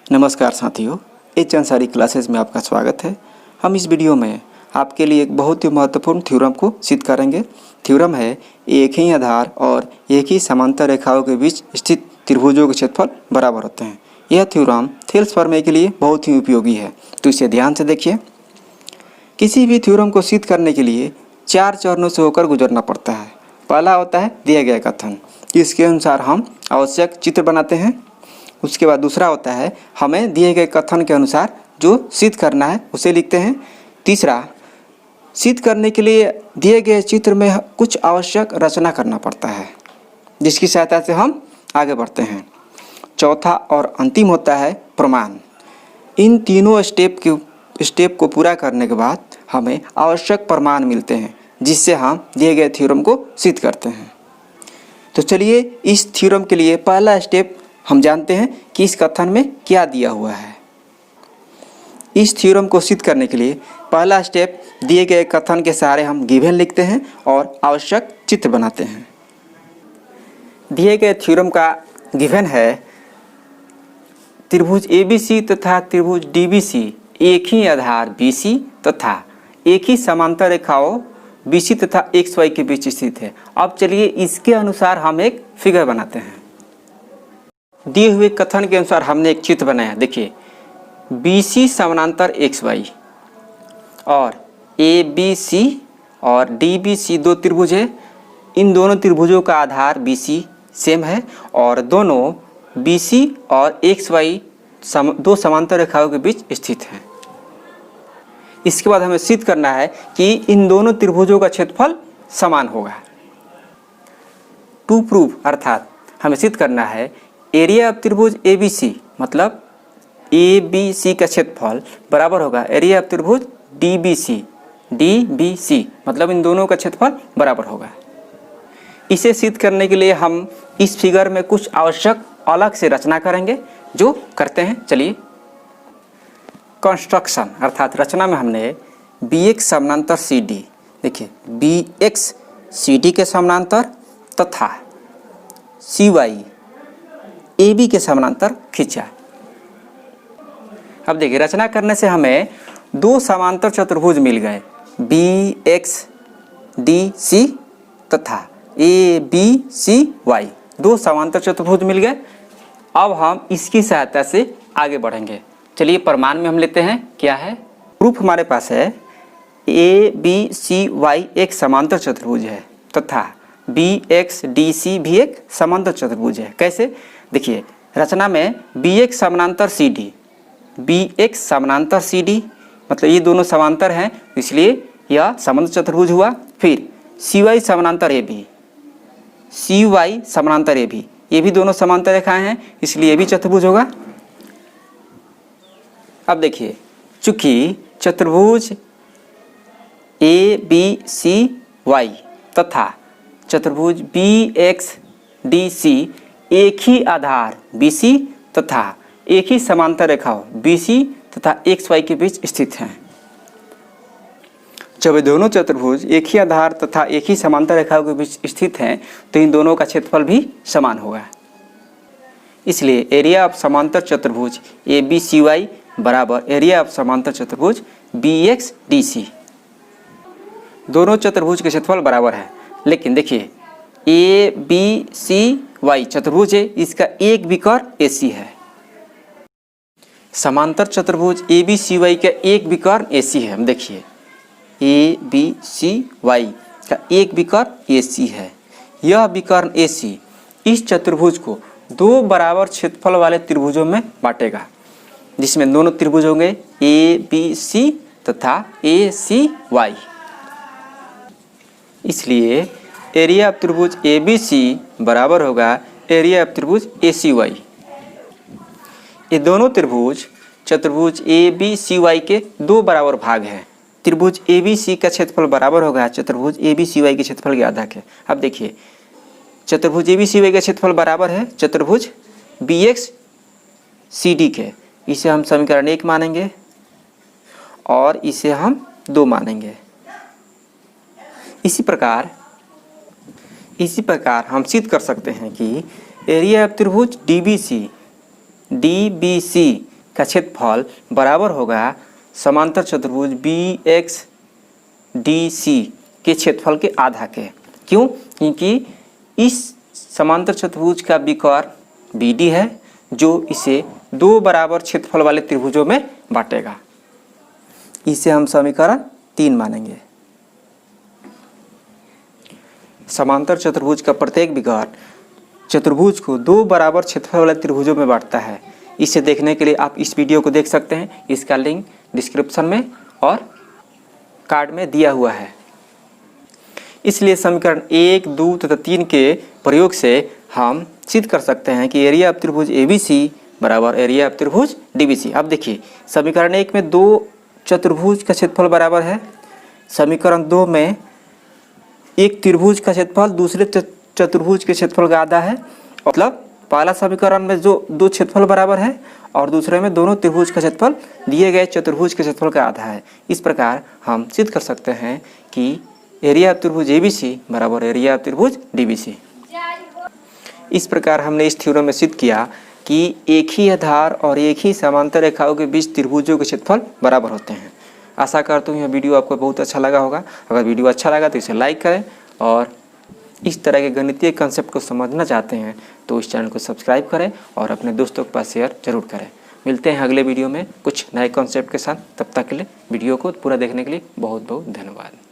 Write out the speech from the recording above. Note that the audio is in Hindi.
नमस्कार साथियों, एच अंसारी क्लासेस में आपका स्वागत है। हम इस वीडियो में आपके लिए एक बहुत ही महत्वपूर्ण थ्योरम को सिद्ध करेंगे। थ्योरम है एक ही आधार और एक ही समांतर रेखाओं के बीच स्थित त्रिभुजों के क्षेत्रफल बराबर होते हैं। यह थ्योरम थेल्स प्रमेय के लिए बहुत ही उपयोगी है, तो इसे ध्यान से देखिए। किसी भी थ्योरम को सिद्ध करने के लिए 4 चरणों से होकर गुजरना पड़ता है। पहला होता है दिया गया कथन, इसके अनुसार हम आवश्यक चित्र बनाते हैं। उसके बाद दूसरा होता है हमें दिए गए कथन के अनुसार जो सिद्ध करना है उसे लिखते हैं। तीसरा, सिद्ध करने के लिए दिए गए चित्र में कुछ आवश्यक रचना करना पड़ता है, जिसकी सहायता से हम आगे बढ़ते हैं। चौथा और अंतिम होता है प्रमाण। इन तीनों स्टेप को पूरा करने के बाद हमें आवश्यक प्रमाण मिलते हैं, जिससे हम दिए गए थ्योरम को सिद्ध करते हैं। तो चलिए इस थ्योरम के लिए पहला स्टेप हम जानते हैं कि इस कथन में क्या दिया हुआ है। इस थ्योरम को सिद्ध करने के लिए पहला स्टेप दिए गए कथन के सहारे हम गिवन लिखते हैं और आवश्यक चित्र बनाते हैं। दिए गए थ्योरम का गिवन है त्रिभुज ABC तथा त्रिभुज DBC एक ही आधार BC तथा एक ही समांतर रेखाओं BC तथा XY के बीच स्थित है। अब चलिए इसके अनुसार हम एक फिगर बनाते हैं। दिए हुए कथन के अनुसार हमने एक चित्र बनाया। देखिए, BC समानांतर XY और ABC और DBC दो त्रिभुज है। इन दोनों त्रिभुजों का आधार BC सेम है और दोनों BC और XY दो समांतर रेखाओं के बीच स्थित हैं। इसके बाद हमें सिद्ध करना है कि इन दोनों त्रिभुजों का क्षेत्रफल समान होगा। टू प्रूव अर्थात हमें सिद्ध करना है एरिया ऑफ त्रिभुज ABC मतलब ABC का क्षेत्रफल बराबर होगा एरिया ऑफ त्रिभुज DBC मतलब इन दोनों का क्षेत्रफल बराबर होगा। इसे सिद्ध करने के लिए हम इस फिगर में कुछ आवश्यक अलग से रचना करेंगे, जो करते हैं। चलिए, कंस्ट्रक्शन अर्थात रचना में हमने BX समानांतर CD, देखिए BX CD के समानांतर तथा CY AB के समानांतर खींचा। अब देखिए, रचना करने से हमें दो समांतर चतुर्भुज मिल गए, BXDC तथा ABCY दो समांतर चतुर्भुज मिल गए। अब हम इसकी सहायता से आगे बढ़ेंगे। चलिए प्रमाण में हम लेते हैं क्या है। प्रूफ हमारे पास है ABCY एक समांतर चतुर्भुज है तथा BXDC भी एक समांतर चतुर्भुज है। कैसे? देखिए, रचना में BX समानांतर CD मतलब ये दोनों समांतर हैं, इसलिए यह समांतर चतुर्भुज हुआ। फिर CY समानांतर AB ये भी दोनों समांतर रेखाएं हैं, इसलिए ये भी चतुर्भुज होगा। अब देखिए, चूंकि चतुर्भुज ABCY तथा चतुर्भुज BXDC एक ही आधार BC तथा एक ही समांतर रेखाओं BC तथा XY के बीच स्थित हैं। जब ये दोनों चतुर्भुज एक ही आधार तथा एक ही समांतर रेखाओं के बीच स्थित हैं, तो इन दोनों का क्षेत्रफल भी समान होगा। इसलिए एरिया ऑफ समांतर चतुर्भुज ABCY बराबर एरिया ऑफ समांतर चतुर्भुज BXDC। दोनों चतुर्भुज के क्षेत्रफल बराबर है, लेकिन देखिए ABCY चतुर्भुज है, इसका एक विकर्ण AC है। समांतर चतुर्भुज ABCY का एक विकर्ण AC है। देखिए, ABCY का एक विकर्ण AC है। यह विकर्ण AC इस चतुर्भुज को दो बराबर क्षेत्रफल वाले त्रिभुजों में बांटेगा, जिसमें दोनों त्रिभुज होंगे ABC तथा ACY। इसलिए एरिया ऑफ त्रिभुज ABC बराबर होगा एरिया ऑफ त्रिभुज ACY। ये दोनों त्रिभुज चतुर्भुज ABCY के दो बराबर भाग हैं। त्रिभुज ABC का क्षेत्रफल बराबर होगा चतुर्भुज ABCY के क्षेत्रफल के आधा के। अब देखिए, चतुर्भुज ABCY का क्षेत्रफल बराबर है चतुर्भुज BXCD के। इसे हम समीकरण 1 मानेंगे और इसे हम 2 मानेंगे। इसी प्रकार हम सिद्ध कर सकते हैं कि एरिया ऑफ त्रिभुज DBC का क्षेत्रफल बराबर होगा समांतर चतुर्भुज BXDC के क्षेत्रफल के आधा के। क्यों? क्योंकि इस समांतर चतुर्भुज का विकर्ण BD है जो इसे दो बराबर क्षेत्रफल वाले त्रिभुजों में बांटेगा। इसे हम समीकरण 3 मानेंगे। समांतर चतुर्भुज का प्रत्येक विकर्ण चतुर्भुज को दो बराबर क्षेत्रफल वाले त्रिभुजों में बांटता है। इसे देखने के लिए आप इस वीडियो को देख सकते हैं, इसका लिंक डिस्क्रिप्शन में और कार्ड में दिया हुआ है। इसलिए समीकरण 1, 2 तथा 3 के प्रयोग से हम सिद्ध कर सकते हैं कि एरिया ऑफ त्रिभुज ABC बराबर एरिया ऑफ त्रिभुज DBC। अब देखिए समीकरण 1 में दो चतुर्भुज का क्षेत्रफल बराबर है, समीकरण 2 में एक त्रिभुज का क्षेत्रफल दूसरे चतुर्भुज के क्षेत्रफल का आधा है। मतलब पहला समीकरण में जो दो क्षेत्रफल बराबर है और दूसरे में दोनों त्रिभुज का क्षेत्रफल दिए गए चतुर्भुज के क्षेत्रफल का आधा है। इस प्रकार हम सिद्ध कर सकते हैं कि एरिया ऑफ त्रिभुज ABC बराबर एरिया ऑफ त्रिभुज DBC। इस प्रकार हमने इस थ्योरम में सिद्ध किया कि एक ही आधार और एक ही समांतर रेखाओं के बीच त्रिभुजों के क्षेत्रफल बराबर होते हैं। आशा करता हूँ यह वीडियो आपको बहुत अच्छा लगा होगा। अगर वीडियो अच्छा लगा तो इसे लाइक करें और इस तरह के गणितीय कंसेप्ट को समझना चाहते हैं तो इस चैनल को सब्सक्राइब करें और अपने दोस्तों के पास शेयर जरूर करें। मिलते हैं अगले वीडियो में कुछ नए कॉन्सेप्ट के साथ। तब तक के लिए वीडियो को पूरा देखने के लिए बहुत बहुत धन्यवाद।